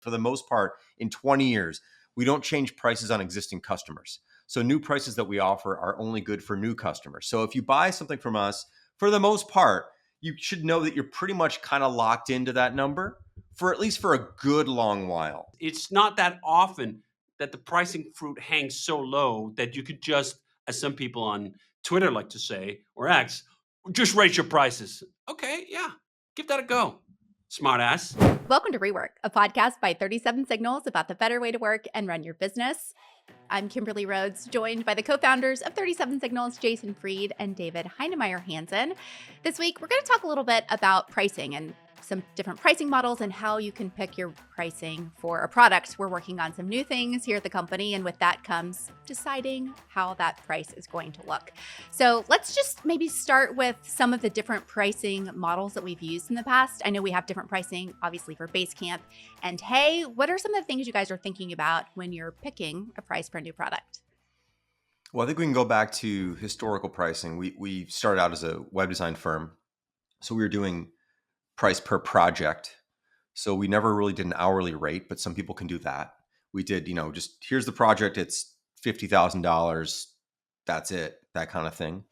for the most part, in 20 years, we don't change prices on existing customers. So new prices that we offer are only good for new customers. So if you buy something from us, for the most part, you should know that you're pretty much kind of locked into that number for at least for a good long while. It's not that often that the pricing fruit hangs so low that you could just, as some people on Twitter like to say, or X, just raise your prices. Okay, yeah, give that a go. Smart ass. Welcome to REWORK, a podcast by 37 Signals about the better way to work and run your business. I'm Kimberly Rhodes, joined by the co-founders of 37 Signals, Jason Fried and David Heinemeier Hansson. This week, we're going to talk a little bit about pricing and some different pricing models and how you can pick your pricing for a product. We're working on some new things here at the company, and with that comes deciding how that price is going to look. So let's just maybe start with some of the different pricing models that we've used in the past. I know we have different pricing, obviously, for Basecamp and Hey. What are some of the things you guys are thinking about when you're picking a price for a new product? Well, I think we can go back to historical pricing. We started out as a web design firm, so we were doing price per project. So we never really did an hourly rate, but some people can do that. We did, just here's the project, it's $50,000. That's it, that kind of thing.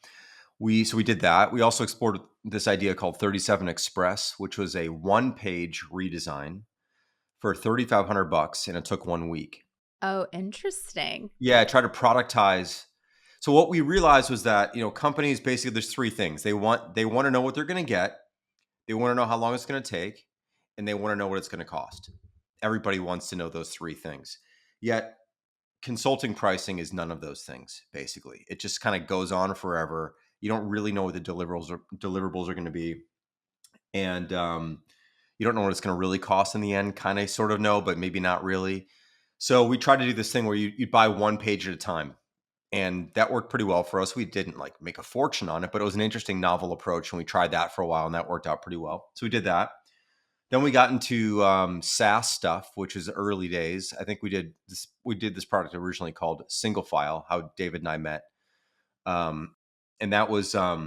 We did that. We also explored this idea called 37 Express, which was a one-page redesign for $3,500, and it took 1 week. Oh, interesting. Yeah, I tried to productize. So what we realized was that, companies, basically there's three things. They want to know what they're going to get. They want to know how long it's going to take, and they want to know what it's going to cost. Everybody wants to know those three things. Yet consulting pricing is none of those things, basically. It just kind of goes on forever. You don't really know what the deliverables are going to be. And you don't know what it's going to really cost in the end. Kind of sort of know, but maybe not really. So we tried to do this thing where you'd buy one page at a time. And that worked pretty well for us. We didn't make a fortune on it, but it was an interesting novel approach. And we tried that for a while, and that worked out pretty well. So we did that. Then we got into SaaS stuff, which is early days. I think we did this product originally called Single File, how David and I met. And that was, I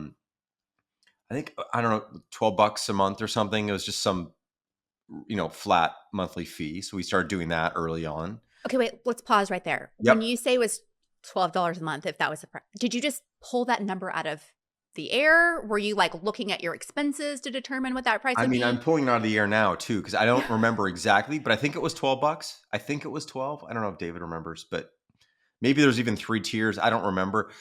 don't know, $12 a month or something. It was just some, flat monthly fee. So we started doing that early on. Okay, wait, let's pause right there. Yep. When you say it was $12 a month, if that was the price, did you just pull that number out of the air? Were you looking at your expenses to determine what that price would be? I'm pulling it out of the air now too, because I don't remember exactly, but I think it was $12. I think it was 12. I don't know if David remembers, but maybe there's even 3 tiers. I don't remember.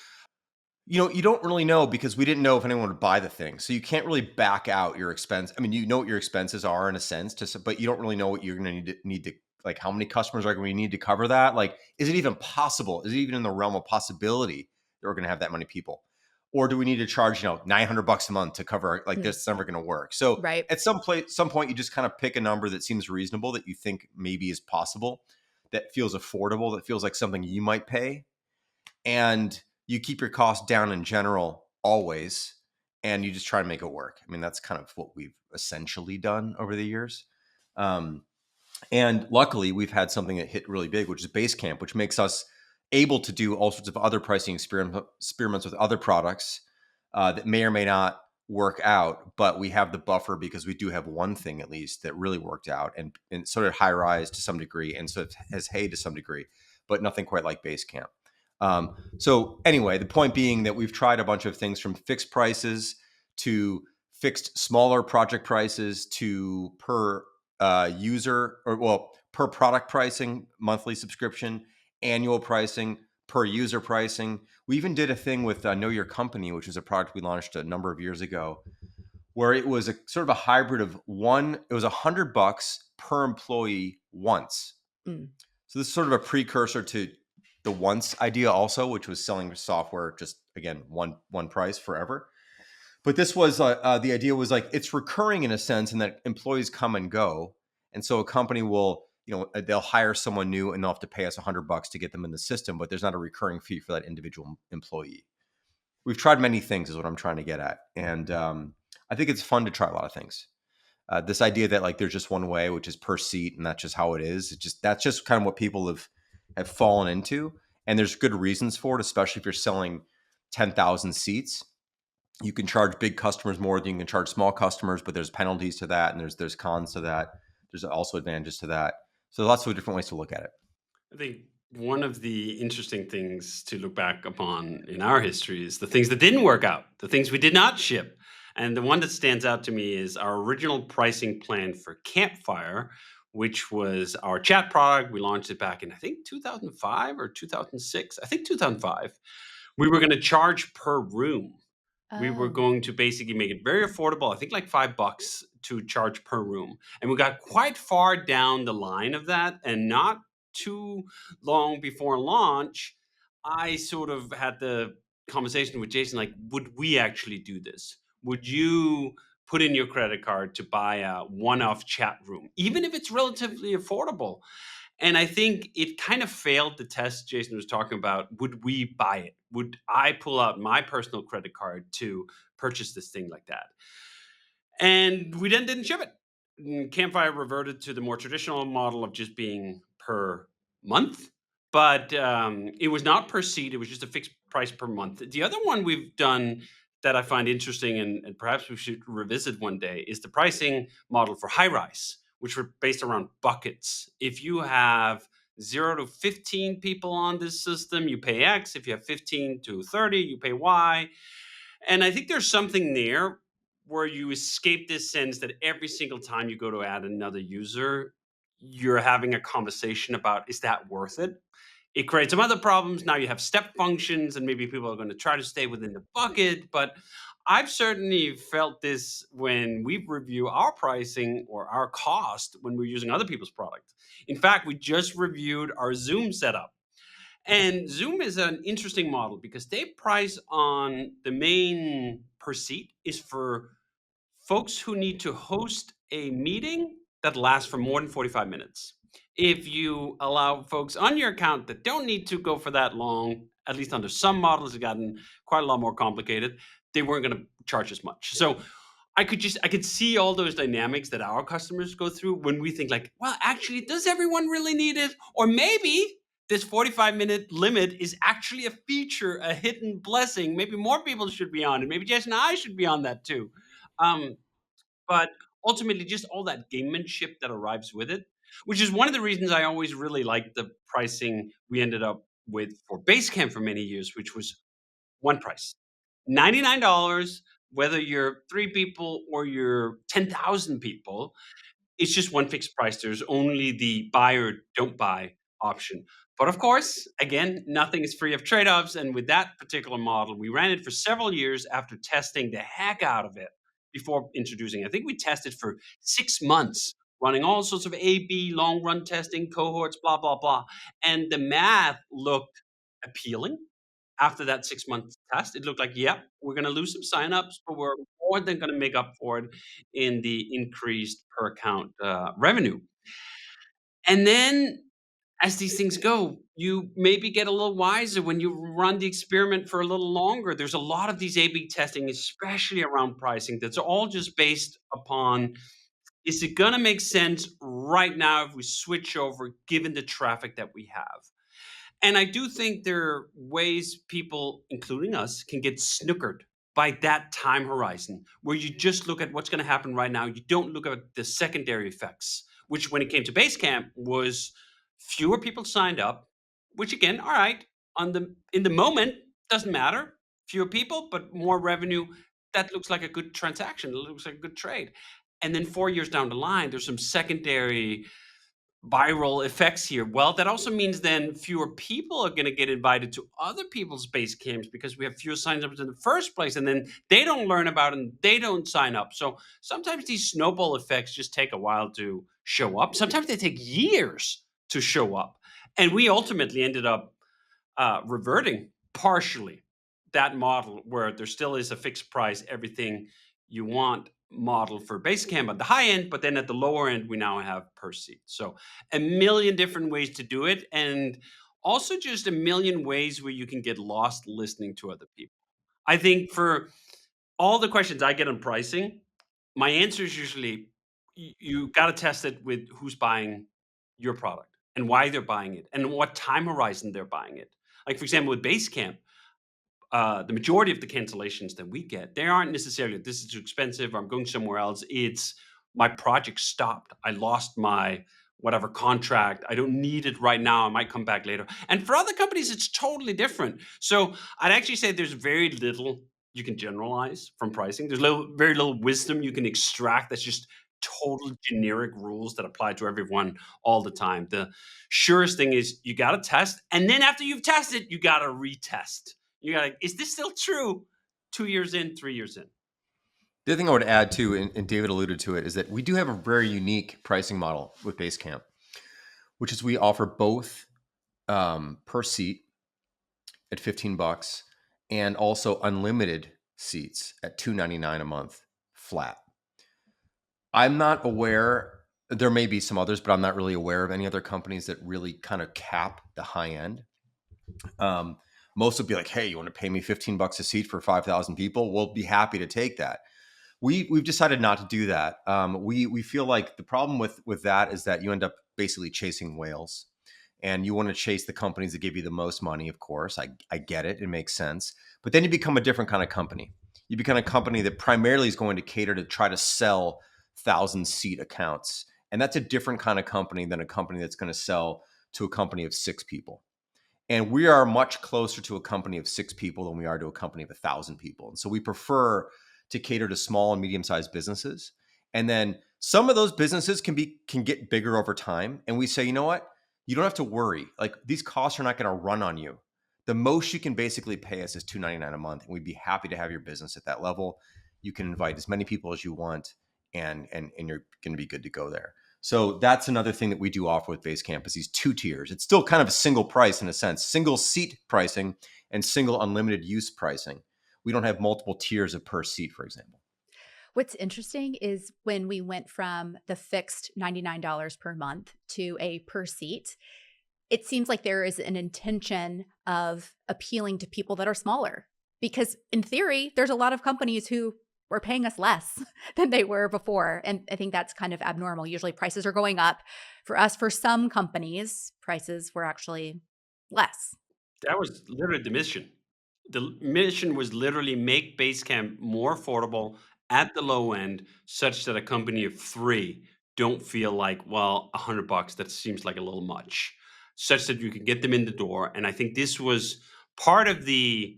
You don't really know because we didn't know if anyone would buy the thing. So you can't really back out your expense. I mean, you know what your expenses are in a sense, but you don't really know what you're going to need to how many customers are going to need to cover that? Is it even possible? Is it even in the realm of possibility that we're going to have that many people? Or do we need to charge, $900 a month to cover this? It's never going to work. So right. At some point, you just kind of pick a number that seems reasonable, that you think maybe is possible, that feels affordable, that feels like something you might pay. And you keep your costs down in general always, and you just try to make it work. I mean, that's kind of what we've essentially done over the years. And luckily, we've had something that hit really big, which is Basecamp, which makes us able to do all sorts of other pricing experiments with other products that may or may not work out. But we have the buffer because we do have one thing at least that really worked out and sort of high rise to some degree, and sort of has Hey to some degree, but nothing quite like Basecamp. So anyway, the point being that we've tried a bunch of things from fixed prices to fixed smaller project prices to per per product pricing, monthly subscription, annual pricing, per user pricing. We even did a thing with Know Your Company, which is a product we launched a number of years ago, where it was a sort of a hybrid of it was $100 per employee once. So this is sort of a precursor to the once idea also, which was selling software, just again, one price forever. But this was the idea was it's recurring in a sense, in that employees come and go, and so a company will they'll hire someone new and they'll have to pay us $100 to get them in the system, but there's not a recurring fee for that individual employee. We've tried many things, is what I'm trying to get at, and I think it's fun to try a lot of things. This idea that there's just one way, which is per seat, and that's just how it is. That's just kind of what people have fallen into, and there's good reasons for it, especially if you're selling 10,000 seats. You can charge big customers more than you can charge small customers, but there's penalties to that, and there's cons to that. There's also advantages to that. So lots of different ways to look at it. I think one of the interesting things to look back upon in our history is the things that didn't work out, the things we did not ship. And the one that stands out to me is our original pricing plan for Campfire, which was our chat product. We launched it back in, I think, 2005 or 2006. I think 2005. We were going to charge per room. We were Oh. going to basically make it very affordable. I think like $5 to charge per room. And we got quite far down the line of that, and not too long before launch, I sort of had the conversation with Jason like, would we actually do this? Would you put in your credit card to buy a one-off chat room, even if it's relatively affordable? And I think it kind of failed the test Jason was talking about. Would we buy it? Would I pull out my personal credit card to purchase this thing like that? And we then didn't ship it. Campfire reverted to the more traditional model of just being per month, but it was not per seat. It was just a fixed price per month. The other one we've done that I find interesting, and perhaps we should revisit one day, is the pricing model for high rise, which were based around buckets. If you have 0 to 15 people on this system, you pay X. If you have 15 to 30, you pay Y. And I think there's something there where you escape this sense that every single time you go to add another user, you're having a conversation about, is that worth it? It creates some other problems. Now you have step functions, and maybe people are going to try to stay within the bucket. But I've certainly felt this when we review our pricing or our cost when we're using other people's product. In fact, we just reviewed our Zoom setup. And Zoom is an interesting model because they price on the main per seat is for folks who need to host a meeting that lasts for more than 45 minutes. If you allow folks on your account that don't need to go for that long, at least under some models, it's gotten quite a lot more complicated, they weren't going to charge as much. So I could see all those dynamics that our customers go through when we think like, well, actually, does everyone really need it? Or maybe this 45-minute limit is actually a feature, a hidden blessing. Maybe more people should be on it. Maybe Jess and I should be on that too. Um, but ultimately, just all that gamemanship that arrives with it, which is one of the reasons I always really liked the pricing we ended up with for Basecamp for many years, which was one price, $99, whether you're 3 people or you're 10,000 people. It's just one fixed price. There's only the buy or don't buy option. But of course, again, nothing is free of trade-offs. And with that particular model, we ran it for several years after testing the heck out of it before introducing it. I think we tested for 6 months, running all sorts of A/B long run testing, cohorts, blah, blah, blah. And the math looked appealing after that 6 month test. It looked like, yep, we're going to lose some signups, but we're more than going to make up for it in the increased per account revenue. And then as these things go, you maybe get a little wiser when you run the experiment for a little longer. There's a lot of these A/B testing, especially around pricing, that's all just based upon, is it going to make sense right now if we switch over given the traffic that we have? And I do think there are ways people, including us, can get snookered by that time horizon where you just look at what's going to happen right now. You don't look at the secondary effects, which when it came to Basecamp was fewer people signed up, which again, all right, on the in the moment doesn't matter. Fewer people, but more revenue. That looks like a good transaction. It looks like a good trade. And then 4 years down the line, there's some secondary viral effects here. Well, that also means then fewer people are going to get invited to other people's base camps because we have fewer signups in the first place, and then they don't learn about it and they don't sign up. So sometimes these snowball effects just take a while to show up. Sometimes they take years to show up, and we ultimately ended up reverting partially that model where there still is a fixed price, everything you want model for Basecamp at the high end, but then at the lower end, we now have per seat. So a million different ways to do it. And also just a million ways where you can get lost listening to other people. I think for all the questions I get on pricing, my answer is usually you got to test it with who's buying your product and why they're buying it and what time horizon they're buying it. Like, for example, with Basecamp, the majority of the cancellations that we get, they aren't necessarily, this is too expensive, or I'm going somewhere else. It's my project stopped. I lost my whatever contract. I don't need it right now. I might come back later. And for other companies, it's totally different. So I'd actually say there's very little you can generalize from pricing. There's very little wisdom you can extract that's just total generic rules that apply to everyone all the time. The surest thing is you got to test. And then after you've tested, you got to retest. You got to, is this still true 2 years in, 3 years in? The other thing I would add too, and David alluded to it, is that we do have a very unique pricing model with Basecamp, which is we offer both per seat at $15 and also unlimited seats at $299 a month flat. I'm not aware, there may be some others, but I'm not really aware of any other companies that really kind of cap the high end. Most would be like, hey, you want to pay me $15 a seat for 5,000 people? We'll be happy to take that. We've decided not to do that. We feel like the problem with that is that you end up basically chasing whales, and you want to chase the companies that give you the most money. Of course, I get it; it makes sense. But then you become a different kind of company. You become a company that primarily is going to cater to try to sell 1,000-seat accounts, and that's a different kind of company than a company that's going to sell to a company of 6 people. And we are much closer to a company of 6 people than we are to a company of 1,000 people. And so we prefer to cater to small and medium-sized businesses. And then some of those businesses can get bigger over time. And we say, you know what? You don't have to worry. Like, these costs are not going to run on you. The most you can basically pay us is $299 a month. And we'd be happy to have your business at that level. You can invite as many people as you want, and you're going to be good to go there. So that's another thing that we do offer with Basecamp is these 2 tiers. It's still kind of a single price in a sense, single seat pricing and single unlimited use pricing. We don't have multiple tiers of per seat, for example. What's interesting is when we went from the fixed $99 per month to a per seat, it seems like there is an intention of appealing to people that are smaller. Because in theory, there's a lot of companies who were paying us less than they were before. And I think that's kind of abnormal. Usually prices are going up. For us, for some companies, prices were actually less. That was literally the mission. The mission was literally make Basecamp more affordable at the low end, such that a company of 3 don't feel like, well, $100, that seems like a little much, such that you can get them in the door. And I think this was part of the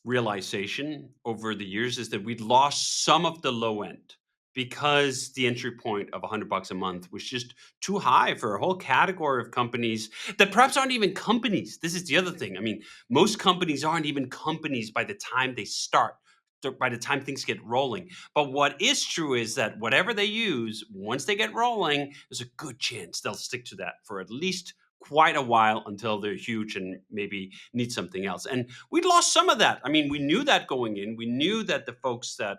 realization over the years, is that we'd lost some of the low end because the entry point of $100 a month was just too high for a whole category of companies that perhaps aren't even companies. This is the other thing. I mean, most companies aren't even companies by the time they start, by the time things get rolling. But what is true is that whatever they use, once they get rolling, there's a good chance they'll stick to that for at least quite a while until they're huge and maybe need something else. And we'd lost some of that. I mean, we knew that going in. We knew that the folks that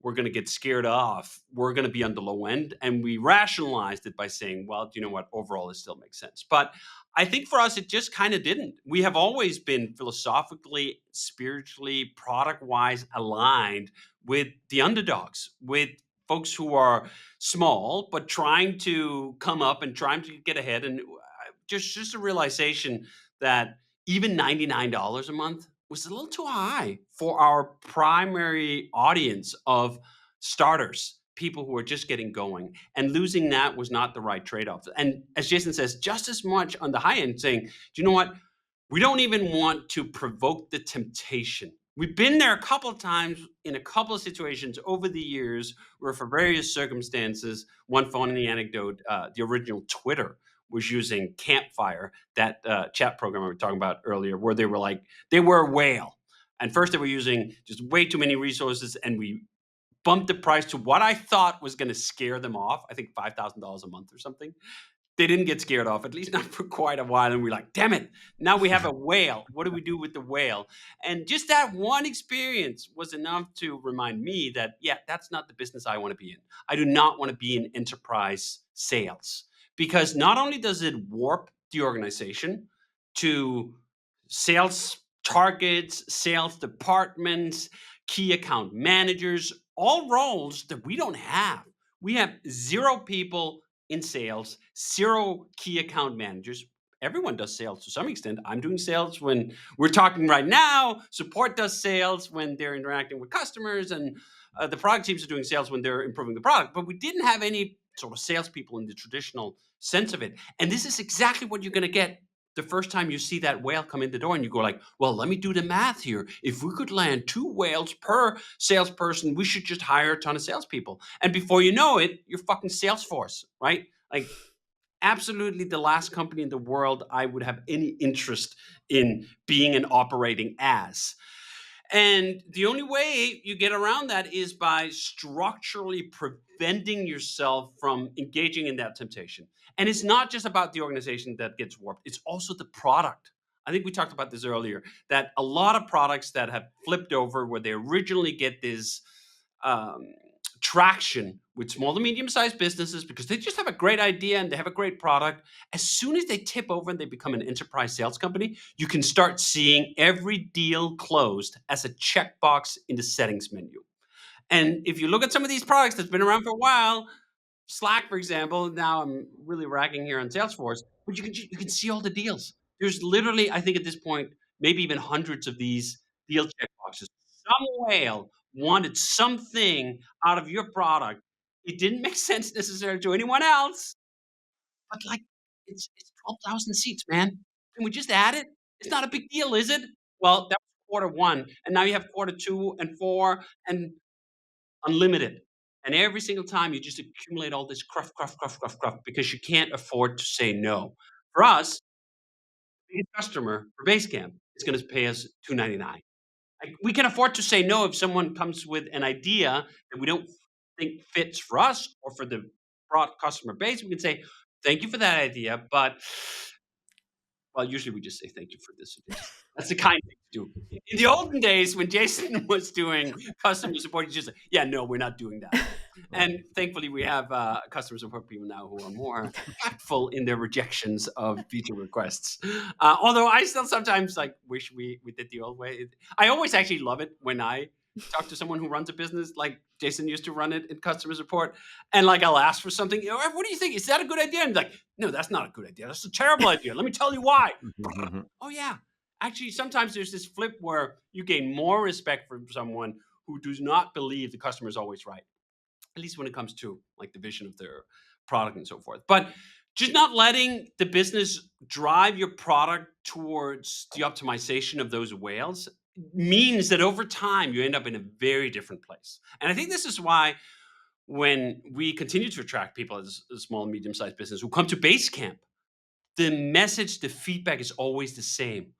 were going to get scared off were going to be on the low end. And we rationalized it by saying, well, you know what? Overall, it still makes sense. But I think for us, it just kind of didn't. We have always been philosophically, spiritually, product wise aligned with the underdogs, with folks who are small, but trying to come up and trying to get ahead. And just a realization that even $99 a month was a little too high for our primary audience of starters, people who are just getting going. And losing that was not the right trade-off. And as Jason says, just as much on the high end, saying, do you know what? We don't even want to provoke the temptation. We've been there a couple of times in a couple of situations over the years where, for various circumstances, one funny anecdote, the original Twitter was using Campfire, that chat program we were talking about earlier, where they were a whale. And first they were using just way too many resources, and we bumped the price to what I thought was going to scare them off. I think $5,000 a month or something. They didn't get scared off, at least not for quite a while. And we're like, damn it, now we have a whale. What do we do with the whale? And just that one experience was enough to remind me that, yeah, that's not the business I want to be in. I do not want to be in enterprise sales, because not only does it warp the organization to sales targets, sales departments, key account managers, all roles that we don't have. We have 0 people in sales, 0 key account managers. Everyone does sales to some extent. I'm doing sales when we're talking right now. Support does sales when they're interacting with customers, and the product teams are doing sales when they're improving the product. But we didn't have any sort of salespeople in the traditional sense of it. And this is exactly what you're going to get the first time you see that whale come in the door, and you go like, well, let me do the math here. If we could land 2 whales per salesperson, we should just hire a ton of salespeople. And before you know it, you're fucking Salesforce, right? Like, absolutely the last company in the world I would have any interest in being and operating as. And the only way you get around that is by structurally preventing yourself from engaging in that temptation. And it's not just about the organization that gets warped, it's also the product. I think we talked about this earlier, that a lot of products that have flipped over where they originally get this um, traction with small to medium sized businesses because they just have a great idea and they have a great product. As soon as they tip over and they become an enterprise sales company, you can start seeing every deal closed as a checkbox in the settings menu. And if you look at some of these products that's been around for a while, Slack, for example, now I'm really ragging here on Salesforce, but you can see all the deals. There's literally, I think at this point, maybe even hundreds of these deal checkboxes. Some whale wanted something out of your product. It didn't make sense necessarily to anyone else, but like it's 12,000 seats, man. Can we just add it? It's not a big deal, is it? Well, that was quarter one, and now you have quarter 2 and 4, and unlimited. And every single time you just accumulate all this cruff, cruff, cruff, cruff, cruff because you can't afford to say no. For us, the customer for Basecamp is going to pay us $2.99. Like, we can afford to say no if someone comes with an idea that we don't think fits for us or for the broad customer base. We can say, thank you for that idea, but well, usually we just say thank you for this. That's the kind thing to do. In the olden days, when Jason was doing customer support, he just said, yeah, no, we're not doing that. And thankfully, we have customer support people now who are more tactful in their rejections of feature requests. Although I still sometimes like wish we did the old way. I always actually love it when I talk to someone who runs a business like Jason used to run it in customer support, and like I'll ask for something. What do you think? Is that a good idea? And like, no, that's not a good idea. That's a terrible idea. Let me tell you why. Oh yeah. Actually, sometimes there's this flip where you gain more respect from someone who does not believe the customer is always right, at least when it comes to like the vision of their product and so forth. But just not letting the business drive your product towards the optimization of those whales means that over time you end up in a very different place. And I think this is why when we continue to attract people as a small and medium-sized business who come to Basecamp, the message, the feedback is always the same.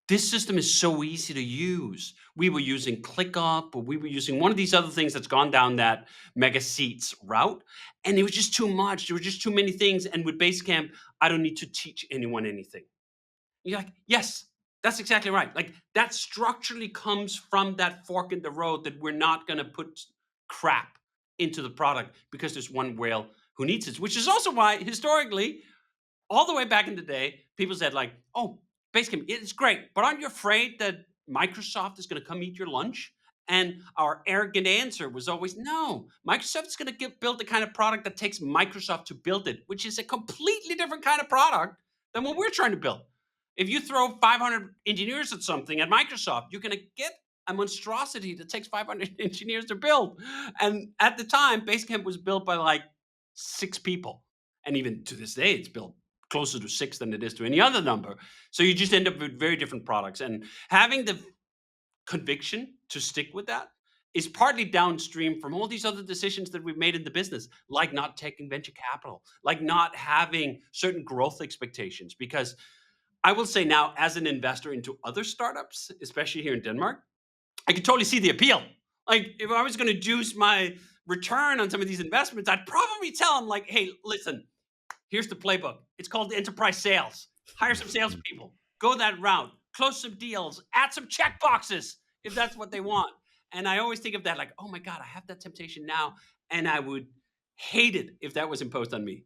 This system is so easy to use. We were using ClickUp, or we were using one of these other things that's gone down that mega seats route. And it was just too much. There were just too many things. And with Basecamp, I don't need to teach anyone anything. You're like, yes, that's exactly right. Like, that structurally comes from that fork in the road that we're not going to put crap into the product because there's one whale who needs it, which is also why historically, all the way back in the day, people said like, oh, Basecamp, it's great, but aren't you afraid that Microsoft is going to come eat your lunch? And our arrogant answer was always, no, Microsoft is going to build the kind of product that takes Microsoft to build it, which is a completely different kind of product than what we're trying to build. If you throw 500 engineers at something at Microsoft, you're going to get a monstrosity that takes 500 engineers to build. And at the time, Basecamp was built by like 6 people. And even to this day, it's built closer to 6 than it is to any other number. So you just end up with very different products. And having the conviction to stick with that is partly downstream from all these other decisions that we've made in the business, like not taking venture capital, like not having certain growth expectations. Because I will say now, as an investor into other startups, especially here in Denmark, I could totally see the appeal. Like, if I was going to juice my return on some of these investments, I'd probably tell them like, hey, listen, here's the playbook. It's called enterprise sales. Hire some salespeople. Go that route. Close some deals. Add some check boxes if that's what they want. And I always think of that like, oh my God, I have that temptation now. And I would hate it if that was imposed on me.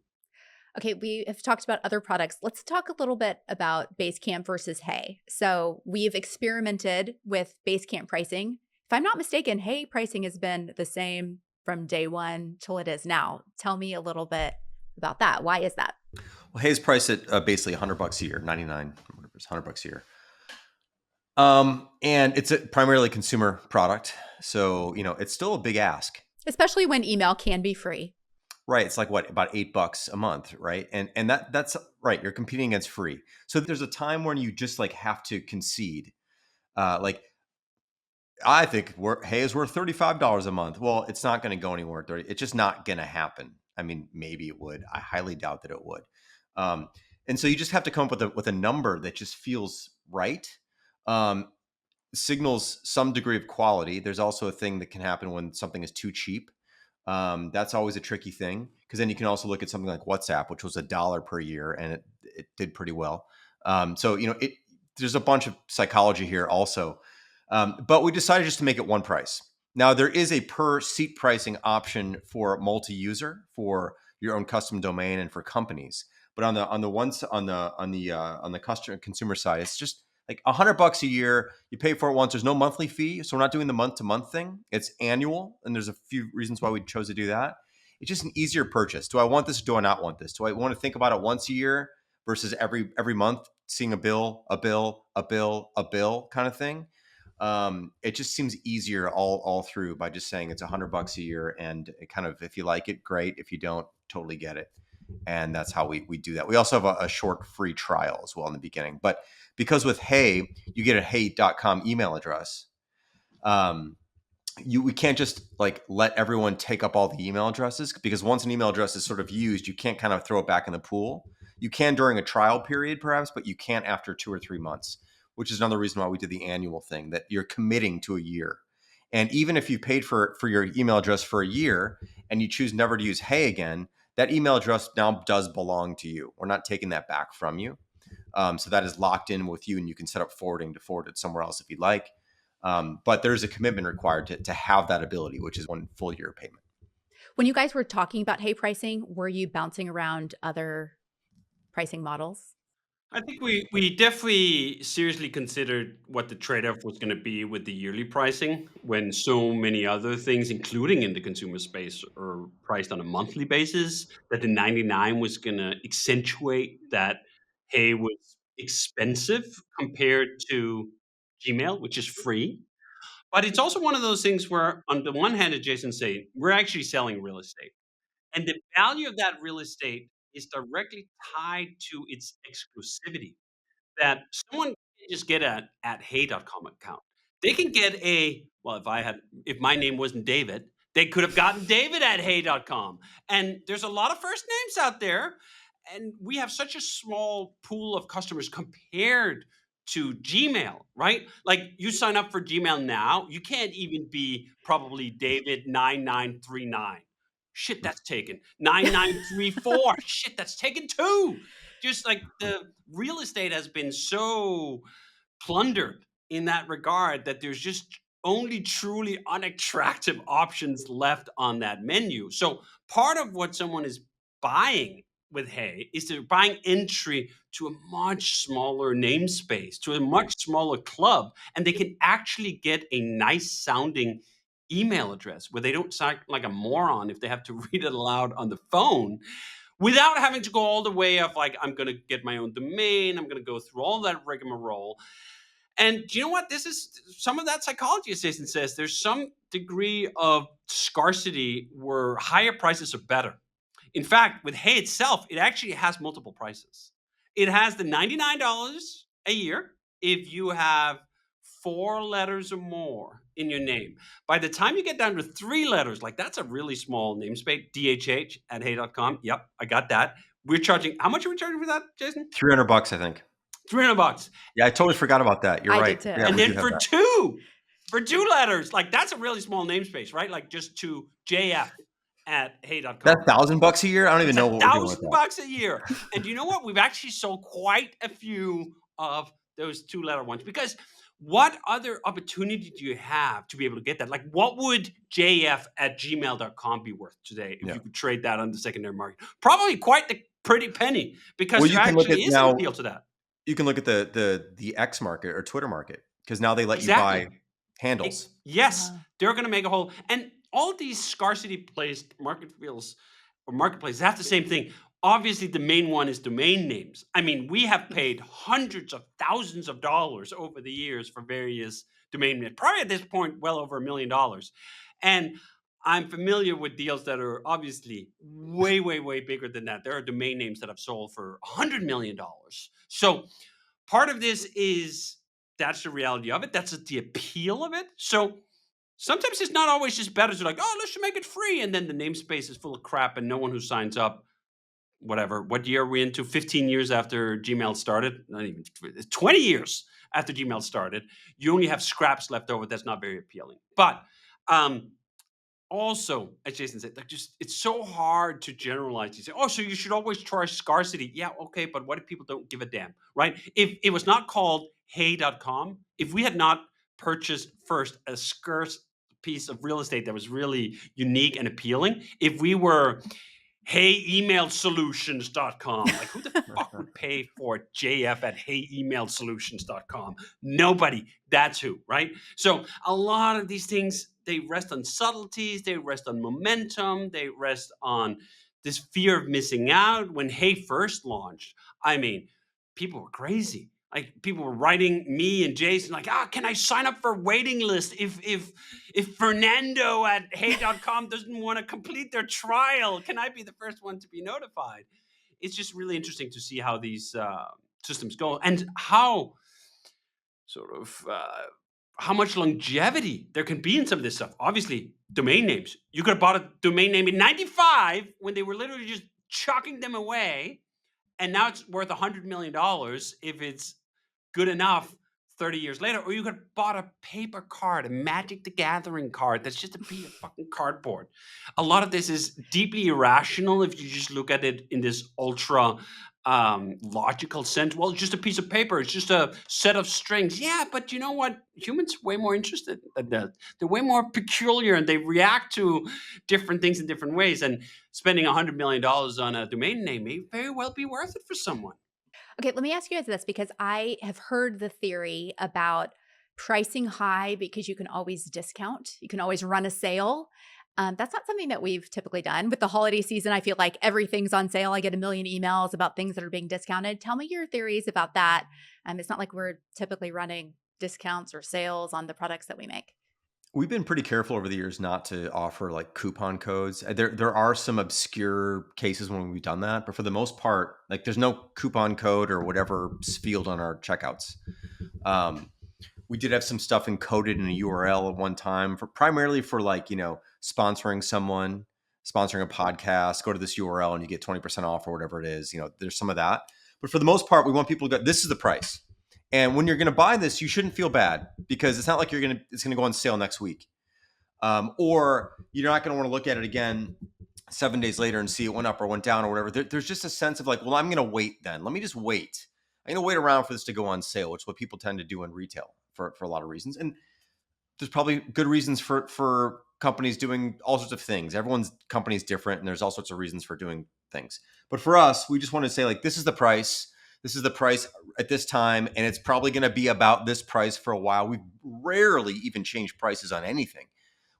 Okay, we have talked about other products. Let's talk a little bit about Basecamp versus Hey. So we've experimented with Basecamp pricing. If I'm not mistaken, Hey pricing has been the same from day one till it is now. Tell me a little bit about that. Why is that? Well, Hayes priced at basically $100 a year, 99, whatever, it's $100 a year. And it's a primarily consumer product. So, it's still a big ask. Especially when email can be free. Right. It's like what, about $8 a month, right? And that's right. You're competing against free. So there's a time when you just like have to concede. Like I think Hey is worth $35 a month. Well, it's not going to go anywhere. It's just not going to happen. I mean, maybe it would. I highly doubt that it would. Um, and so you just have to come up with a number that just feels right. Um, Signals some degree of quality. There's also a thing that can happen when something is too cheap. That's always a tricky thing because then you can also look at something like WhatsApp, which was $1 per year, and it did pretty well. So there's a bunch of psychology here also, but we decided just to make it one price. Now there is a per seat pricing option for multi-user for your own custom domain and for companies. But on the customer consumer side, it's just like $100 a year. You pay for it once. There's no monthly fee, so we're not doing the month to month thing. It's annual, and there's a few reasons why we chose to do that. It's just an easier purchase. Do I want this? Or do I not want this? Do I want to think about it once a year versus every month, seeing a bill, a bill, a bill, a bill kind of thing? It just seems easier all through by just saying it's $100 a year, and it kind of, if you like it, great. If you don't, totally get it. And that's how we do that. We also have a short free trial as well in the beginning. But because with Hey, you get a hey.com email address, we can't just like let everyone take up all the email addresses, because once an email address is sort of used, you can't kind of throw it back in the pool. You can during a trial period perhaps, but you can't after 2 or 3 months, which is another reason why we did the annual thing, that you're committing to a year. And even if you paid for your email address for a year and you choose never to use Hey again, that email address now does belong to you. We're not taking that back from you. So that is locked in with you, and you can set up forwarding to forward it somewhere else if you'd like. But there's a commitment required to have that ability, which is 1 full year payment. When you guys were talking about Hey pricing, were you bouncing around other pricing models? I think we definitely seriously considered what the trade-off was going to be with the yearly pricing when so many other things, including in the consumer space, are priced on a monthly basis. That the 99 was going to accentuate that Hey was expensive compared to Gmail, which is free. But it's also one of those things where, on the one hand, as Jason said, we're actually selling real estate. And the value of that real estate is directly tied to its exclusivity. That someone can just get at hey.com account. They can get well, if my name wasn't David, they could have gotten David at hey.com. And there's a lot of first names out there. And we have such a small pool of customers compared to Gmail, right? Like you sign up for Gmail now, you can't even be probably David 9939. Shit, that's taken. 9934. Shit, that's taken too. Just like the real estate has been so plundered in that regard that there's just only truly unattractive options left on that menu. So part of what someone is buying with Hey is they're buying entry to a much smaller namespace, to a much smaller club, and they can actually get a nice sounding email address where they don't sound like a moron if they have to read it aloud on the phone, without having to go all the way of like, I'm going to get my own domain, I'm going to go through all that rigmarole. And do you know what? This is some of that psychology, as Jason says. There's some degree of scarcity where higher prices are better. In fact, with Hey itself, it actually has multiple prices. It has the $99 a year if you have 4 letters or more in your name. By the time you get down to 3 letters, like that's a really small namespace, DHH at hey.com. Yep, I got that. We're charging, how much are we charging for that, Jason? $300, I think. $300. Yeah, I totally forgot about that. You're I right. did too. Yeah, And we do then have for that. two letters, like that's a really small namespace, right? Like just to JF at hey.com. That's $1,000 a year. I don't even It's know what we're doing with that. $1,000 a year. And you know what? We've actually sold quite a few of those 2-letter ones, because what other opportunity do you have to be able to get that? Like, what would JF at gmail.com be worth today if Yeah. you could trade that on the secondary market? Probably quite the pretty penny, because Well, there you can look actually at is an now. appeal to that. You can look at the X market or Twitter market, because now they let you Exactly. buy handles. Yes, Uh, they're going to make a whole, and all these scarcity placed marketplaces have the same thing. Obviously, the main one is domain names. I mean, we have paid hundreds of thousands of dollars over the years for various domain names. Probably at this point, well over $1 million. And I'm familiar with deals that are obviously way, way, way bigger than that. There are domain names that have sold for $100 million. So part of this is that's the reality of it. That's the appeal of it. So sometimes it's not always just better to like, oh, let's just make it free. And then the namespace is full of crap and no one who signs up, whatever. What year are we into? 15 years after Gmail started? Not even 20 years after Gmail started. You only have scraps left over. That's not very appealing. But also, as Jason said, like just it's so hard to generalize. You say, oh, so you should always charge scarcity. Yeah, okay, but what if people don't give a damn, right? If it was not called hey.com, if we had not purchased first a scarce piece of real estate that was really unique and appealing, if we were heyemailsolutions.com, like who the fuck would pay for JF at heyemailsolutions.com? Nobody. That's who, right? So a lot of these things, they rest on subtleties, they rest on momentum, they rest on this fear of missing out. When Hey first launched, I mean, people were crazy. Like people were writing me and Jason like, can I sign up for a waiting list if Fernando at hey.com doesn't want to complete their trial? Can I be the first one to be notified? It's just really interesting to see how these systems go and how sort of how much longevity there can be in some of this stuff. Obviously, domain names. You could have bought a domain name in 95 when they were literally just chucking them away. And now it's worth $100 million if it's good enough 30 years later. Or you could have bought a paper card, a Magic the Gathering card that's just a piece of fucking cardboard. A lot of this is deeply irrational if you just look at it in this ultra logical sense. Well, it's just a piece of paper. It's just a set of strings. Yeah, but you know what? Humans are way more interested than that. They're way more peculiar and they react to different things in different ways. And spending $100 million on a domain name may very well be worth it for someone. Okay, let me ask you guys this because I have heard the theory about pricing high because you can always discount, you can always run a sale. That's not something that we've typically done. With the holiday season, I feel like everything's on sale. I get a million emails about things that are being discounted. Tell me your theories about that. It's not like we're typically running discounts or sales on the products that we make. We've been pretty careful over the years not to offer like coupon codes. There are some obscure cases when we've done that, but for the most part, like there's no coupon code or whatever field on our checkouts. We did have some stuff encoded in a URL at one time for primarily for like, sponsoring someone, sponsoring a podcast, go to this URL and you get 20% off or whatever it is. There's some of that. But for the most part, we want people to go, this is the price. And when you're going to buy this, you shouldn't feel bad because it's not like it's going to go on sale next week. Or you're not going to want to look at it again 7 days later and see it went up or went down or whatever. There's just a sense of like, well, I'm going to wait then. Let me just wait. I'm going to wait around for this to go on sale, which is what people tend to do in retail for a lot of reasons. And there's probably good reasons for companies doing all sorts of things. Everyone's company is different and there's all sorts of reasons for doing things. But for us, we just want to say like, this is the price. This is the price at this time, and it's probably going to be about this price for a while. We've rarely even changed prices on anything.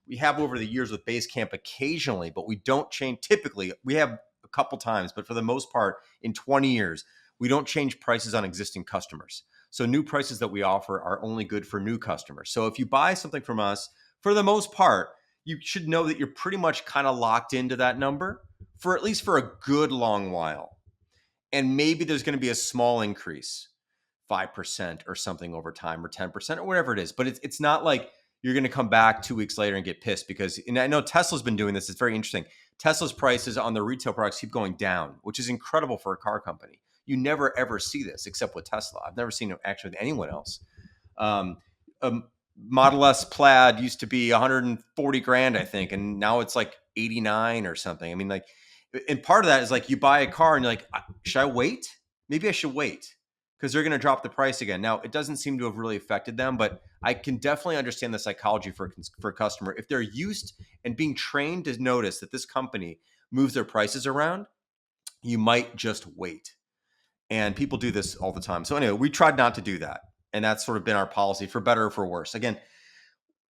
We have over the years with Basecamp occasionally, but we don't change. Typically, we have a couple times, but for the most part, in 20 years, we don't change prices on existing customers. So new prices that we offer are only good for new customers. So if you buy something from us, for the most part, you should know that you're pretty much kind of locked into that number for at least for a good long while. And maybe there's going to be a small increase, 5% or something over time or 10% or whatever it is. But it's not like you're going to come back 2 weeks later and get pissed because, and I know Tesla's been doing this. It's very interesting. Tesla's prices on their retail products keep going down, which is incredible for a car company. You never, ever see this except with Tesla. I've never seen it actually with anyone else. Model S Plaid used to be 140 grand, I think. And now it's like 89 or something. I mean, like, and part of that is like you buy a car and you're like, should I wait? Maybe I should wait because they're going to drop the price again. Now, it doesn't seem to have really affected them, but I can definitely understand the psychology for a customer. If they're used and being trained to notice that this company moves their prices around, you might just wait. And people do this all the time. So anyway, we tried not to do that. And that's sort of been our policy for better or for worse. Again,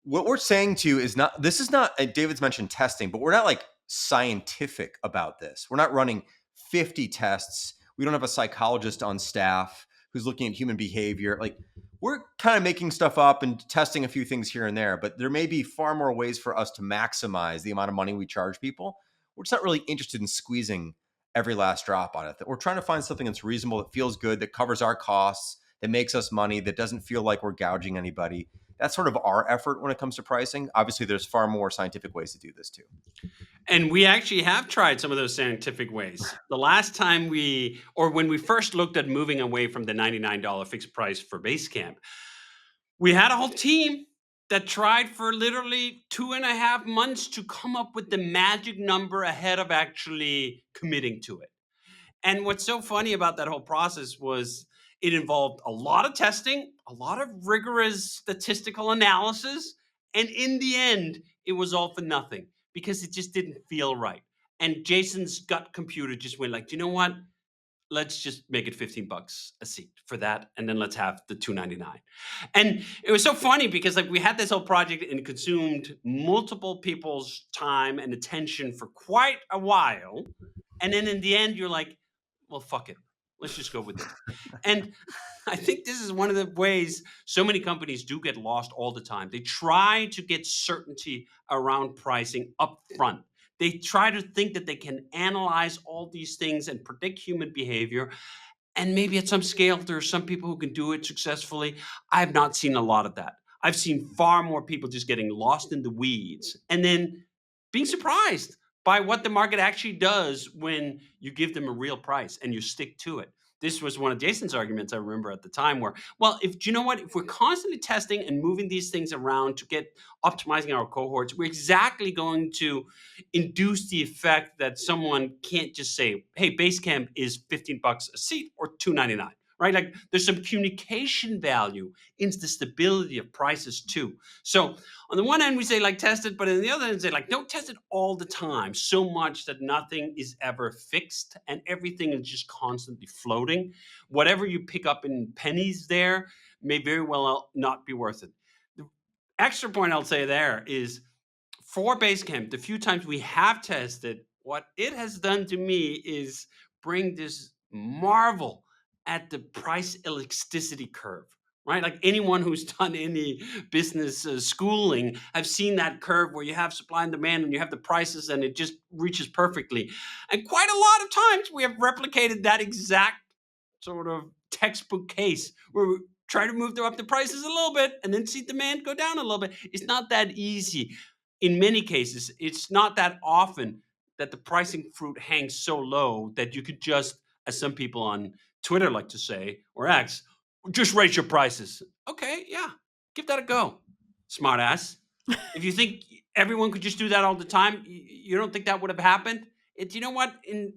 what we're saying to you is not, this is not, David's mentioned testing, but we're not like scientific about this. We're not running 50 tests. We don't have a psychologist on staff who's looking at human behavior. Like we're kind of making stuff up and testing a few things here and there, but there may be far more ways for us to maximize the amount of money we charge people. We're just not really interested in squeezing every last drop on it. We're trying to find something that's reasonable, that feels good, that covers our costs, that makes us money, that doesn't feel like we're gouging anybody. That's sort of our effort when it comes to pricing. Obviously, there's far more scientific ways to do this too. And we actually have tried some of those scientific ways. The last time when we first looked at moving away from the $99 fixed price for Basecamp, we had a whole team that tried for literally 2.5 months to come up with the magic number ahead of actually committing to it. And what's so funny about that whole process was it involved a lot of testing, a lot of rigorous statistical analysis, and in the end, it was all for nothing because it just didn't feel right. And Jason's gut computer just went like, "Do you know what? Let's just make it $15 a seat for that, and then let's have the $2.99." And it was so funny because like we had this whole project and it consumed multiple people's time and attention for quite a while. And then in the end, you're like, well, fuck it. Let's just go with this. And I think this is one of the ways so many companies do get lost all the time. They try to get certainty around pricing up front. They try to think that they can analyze all these things and predict human behavior. And maybe at some scale, there are some people who can do it successfully. I have not seen a lot of that. I've seen far more people just getting lost in the weeds and then being surprised by what the market actually does when you give them a real price and you stick to it. This was one of Jason's arguments I remember at the time where, well, do you know what? If we're constantly testing and moving these things around to get optimizing our cohorts, we're exactly going to induce the effect that someone can't just say, hey, Basecamp is $15 a seat or $2.99. Right? Like there's some communication value in the stability of prices too. So on the one hand, we say like test it, but on the other hand, say like don't test it all the time so much that nothing is ever fixed and everything is just constantly floating. Whatever you pick up in pennies there may very well not be worth it. The extra point I'll say there is for Basecamp, the few times we have tested, what it has done to me is bring this marvel at the price elasticity curve, right? Like anyone who's done any business schooling, I've seen that curve where you have supply and demand and you have the prices and it just reaches perfectly. And quite a lot of times we have replicated that exact sort of textbook case where we try to move up the prices a little bit and then see demand go down a little bit. It's not that easy. In many cases, it's not that often that the pricing fruit hangs so low that you could just, as some people on Twitter like to say, or X, just raise your prices. Okay, yeah, give that a go, smart ass. If you think everyone could just do that all the time, you don't think that would have happened? You know what? In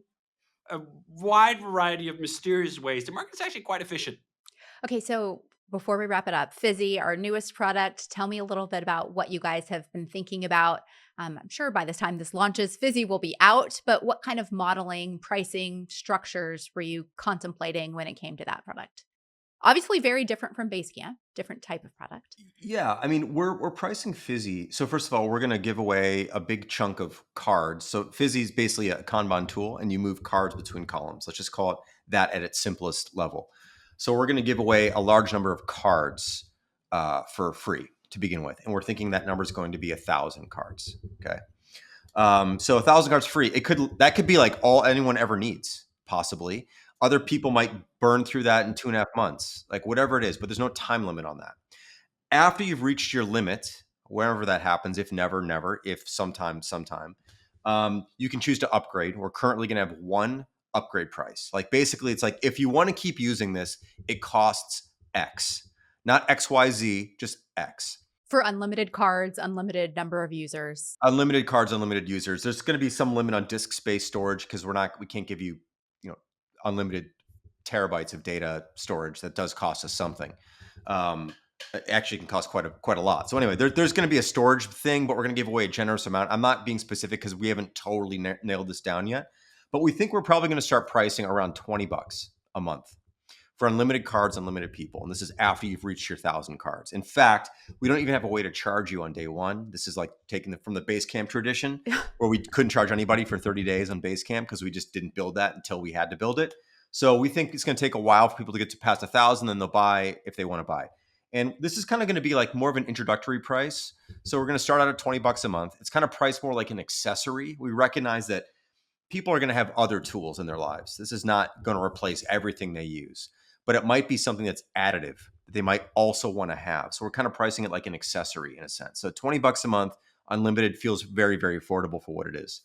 a wide variety of mysterious ways, the market's actually quite efficient. Okay, so before we wrap it up, Fizzy, our newest product, tell me a little bit about what you guys have been thinking about. I'm sure by the time this launches, Fizzy will be out, but what kind of modeling, pricing, structures were you contemplating when it came to that product? Obviously very different from Basecamp, different type of product. Yeah, I mean, we're pricing Fizzy. So first of all, we're going to give away a big chunk of cards. So Fizzy is basically a Kanban tool, and you move cards between columns. Let's just call it that at its simplest level. So we're going to give away a large number of cards for free to begin with, and we're thinking that number is going to be 1,000 cards. Okay, so 1,000 cards free. That could be like all anyone ever needs, possibly. Other people might burn through that in 2.5 months, like whatever it is, but there's no time limit on that. After you've reached your limit, wherever that happens, if never, if sometime, you can choose to upgrade. We're currently going to have one upgrade price. Like basically, it's like if you want to keep using this, it costs X, not XYZ, just X. For unlimited cards, unlimited number of users. Unlimited cards, unlimited users. There's going to be some limit on disk space storage because we can't give you, unlimited terabytes of data storage. That does cost us something. It actually can cost quite a lot. So anyway, there's going to be a storage thing, but we're going to give away a generous amount. I'm not being specific because we haven't totally nailed this down yet, but we think we're probably going to start pricing around $20 a month for unlimited cards, unlimited people. And this is after you've reached your 1,000 cards. In fact, we don't even have a way to charge you on day one. This is like taking it from the Basecamp tradition where we couldn't charge anybody for 30 days on Basecamp because we just didn't build that until we had to build it. So we think it's going to take a while for people to get to past 1,000, then they'll buy if they want to buy. And this is kind of going to be like more of an introductory price. So we're going to start out at $20 a month. It's kind of priced more like an accessory. We recognize that people are going to have other tools in their lives. This is not going to replace everything they use, but it might be something that's additive that they might also want to have. So we're kind of pricing it like an accessory in a sense. So $20 a month, unlimited, feels very, very affordable for what it is.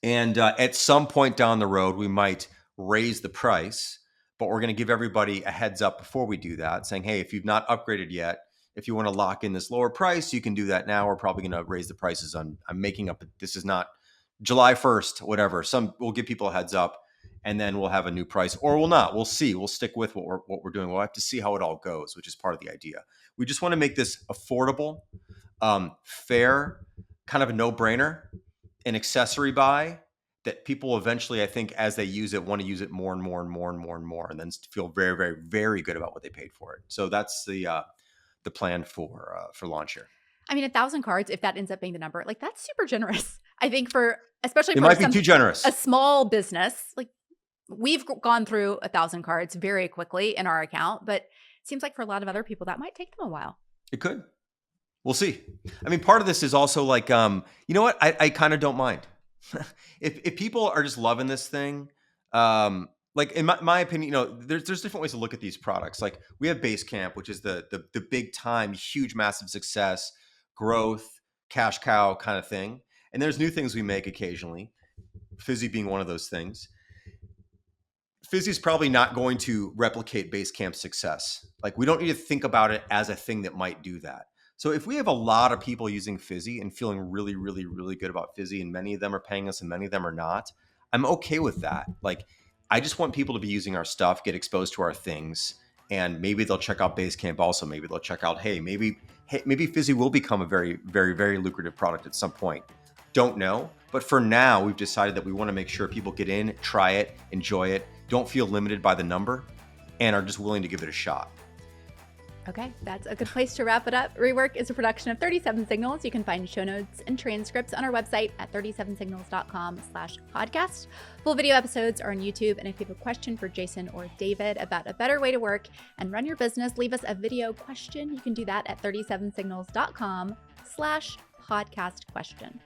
And at some point down the road, we might raise the price, but we're going to give everybody a heads up before we do that, saying, hey, if you've not upgraded yet, if you want to lock in this lower price, you can do that now. We're probably going to raise the prices on, I'm making up, this is not July 1st, whatever. We'll give people a heads up, and then we'll have a new price, or we'll not. We'll see. We'll stick with what we're doing. We'll have to see how it all goes, which is part of the idea. We just want to make this affordable, fair, kind of a no-brainer, an accessory buy that people eventually, I think, as they use it, want to use it more and more and more and more and more, and then feel very, very, very good about what they paid for it. So that's the plan for launch here. I mean, 1,000 cards, if that ends up being the number, like that's super generous. I think especially it for might be too generous. A small business, like we've gone through 1,000 cards very quickly in our account, but it seems like for a lot of other people, that might take them a while. It could. We'll see. I mean, part of this is also like, you know what? I kind of don't mind. if people are just loving this thing, like in my opinion, there's different ways to look at these products. Like we have Basecamp, which is the big time, huge, massive success, growth, cash cow kind of thing. And there's new things we make occasionally, Fizzy being one of those things. Fizzy's probably not going to replicate Basecamp's success. Like we don't need to think about it as a thing that might do that. So if we have a lot of people using Fizzy and feeling really, really, really good about Fizzy, and many of them are paying us and many of them are not, I'm okay with that. Like, I just want people to be using our stuff, get exposed to our things, and maybe they'll check out Basecamp also. Maybe they'll check out, maybe Fizzy will become a very, very, very lucrative product at some point. Don't know. But for now, we've decided that we want to make sure people get in, try it, enjoy it, don't feel limited by the number, and are just willing to give it a shot. Okay, that's a good place to wrap it up. Rework is a production of 37 Signals. You can find show notes and transcripts on our website at 37signals.com/podcast. Full video episodes are on YouTube. And if you have a question for Jason or David about a better way to work and run your business, leave us a video question. You can do that at 37signals.com/podcast question.